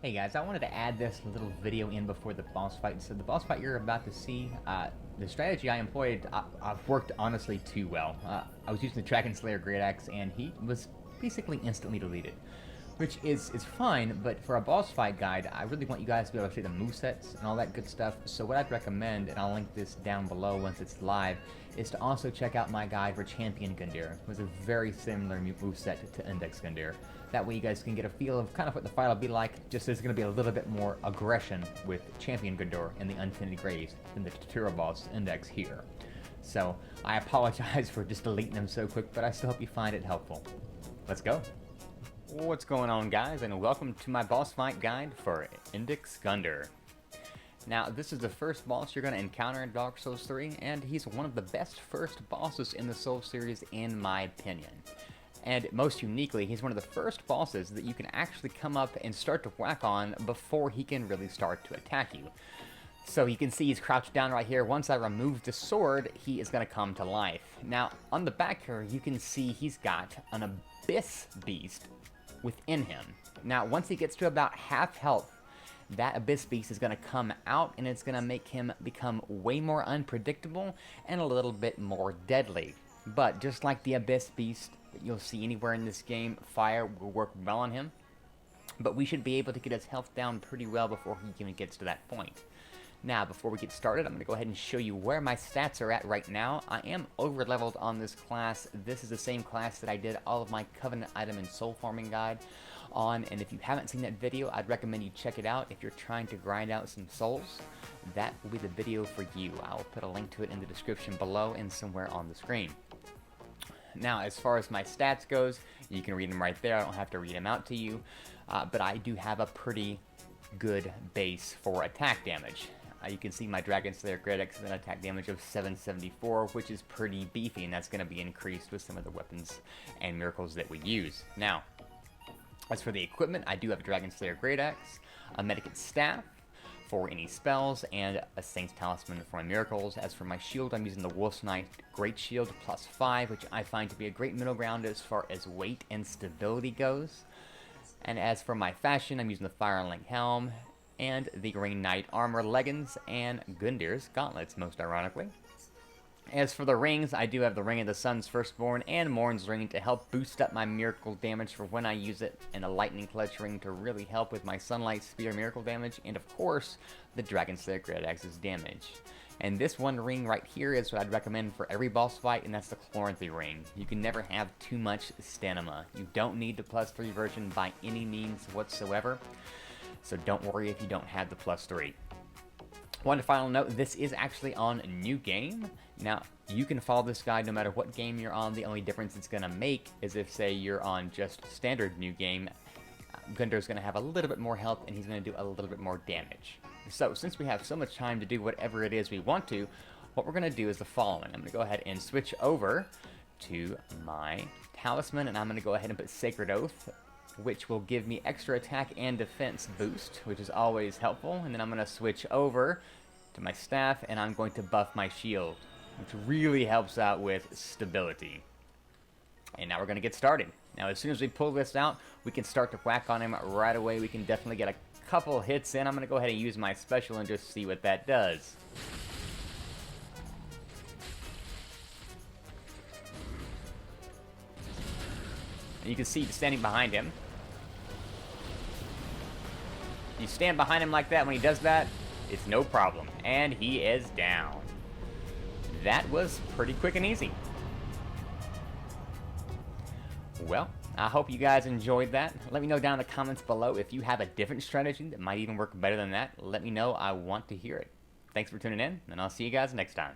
Hey guys, I wanted to add this little video in before the boss fight. So the boss fight you're about to see, the strategy I employed, I've worked honestly too well. I was using the Dragon Slayer Great Axe, and he was basically instantly deleted, which is fine. But for a boss fight guide, I really want you guys to be able to see the movesets and all that good stuff. So what I'd recommend, and I'll link this down below once it's live, is to also check out my guide for Champion Gundyr. It was a very similar moveset to Iudex Gundyr. That way you guys can get a feel of kind of what the fight will be like, just there's going to be a little bit more aggression with Champion Gundyr in the Untainted Graves than the tutorial boss Iudex here. So, I apologize for just deleting them so quick, but I still hope you find it helpful. Let's go! What's going on, guys, and welcome to my boss fight guide for Iudex Gundyr. Now, this is the first boss you're going to encounter in Dark Souls 3, and he's one of the best first bosses in the Souls series in my opinion. And most uniquely, he's one of the first bosses that you can actually come up and start to whack on before he can really start to attack you. So you can see he's crouched down right here. Once I remove the sword, he is going to come to life. Now, on the back here, you can see he's got an Abyss Beast within him. Now, once he gets to about half health, that Abyss Beast is going to come out, and it's going to make him become way more unpredictable and a little bit more deadly. But just like the Abyss Beast that you'll see anywhere in this game, fire will work well on him. But we should be able to get his health down pretty well before he even gets to that point. Now, before we get started, I'm going to go ahead and show you where my stats are at right now. I am over-leveled on this class. This is the same class that I did all of my Covenant item and soul farming guide on, and if you haven't seen that video, I'd recommend you check it out if you're trying to grind out some souls. That will be the video for you. I'll put a link to it in the description below and somewhere on the screen. Now, as far as my stats goes, you can read them right there. I don't have to read them out to you, but I do have a pretty good base for attack damage. You can see my Dragon Slayer Great Axe has an attack damage of 774, which is pretty beefy, and that's going to be increased with some of the weapons and miracles that we use. Now, as for the equipment, I do have a Dragon Slayer Great Axe, a Medicate Staff for any spells, and a Saint's Talisman for my miracles. As for my shield, I'm using the Wolf's Knight Great Shield +5, which I find to be a great middle ground as far as weight and stability goes. And as for my fashion, I'm using the Fire and Link Helm, and the Green Knight Armor Leggings, and Gundyr's Gauntlets, most ironically. As for the rings, I do have the Ring of the Sun's Firstborn and Morn's Ring to help boost up my miracle damage for when I use it, and the Lightning Clutch Ring to really help with my Sunlight Spear miracle damage, and of course, the Dragon Slayer Great Axe's damage. And this one ring right here is what I'd recommend for every boss fight, and that's the Chloranthy Ring. You can never have too much stamina. You don't need the +3 version by any means whatsoever, so don't worry if you don't have the +3. One final note, this is actually on New Game. Now, you can follow this guide no matter what game you're on. The only difference it's going to make is if, say, you're on just standard New Game, Gundyr's going to have a little bit more health and he's going to do a little bit more damage. So, since we have so much time to do whatever it is we want to, what we're going to do is the following. I'm going to go ahead and switch over to my Talisman, and I'm going to go ahead and put Sacred Oath, which will give me extra attack and defense boost, which is always helpful. And then I'm going to switch over to my staff, and I'm going to buff my shield, which really helps out with stability. And now we're going to get started. Now, as soon as we pull this out, we can start to whack on him right away. We can definitely get a couple hits in. I'm going to go ahead and use my special and just see what that does. And you can see standing behind him. You stand behind him like that, when he does that, it's no problem. And he is down. That was pretty quick and easy. Well, I hope you guys enjoyed that. Let me know down in the comments below if you have a different strategy that might even work better than that. Let me know. I want to hear it. Thanks for tuning in, and I'll see you guys next time.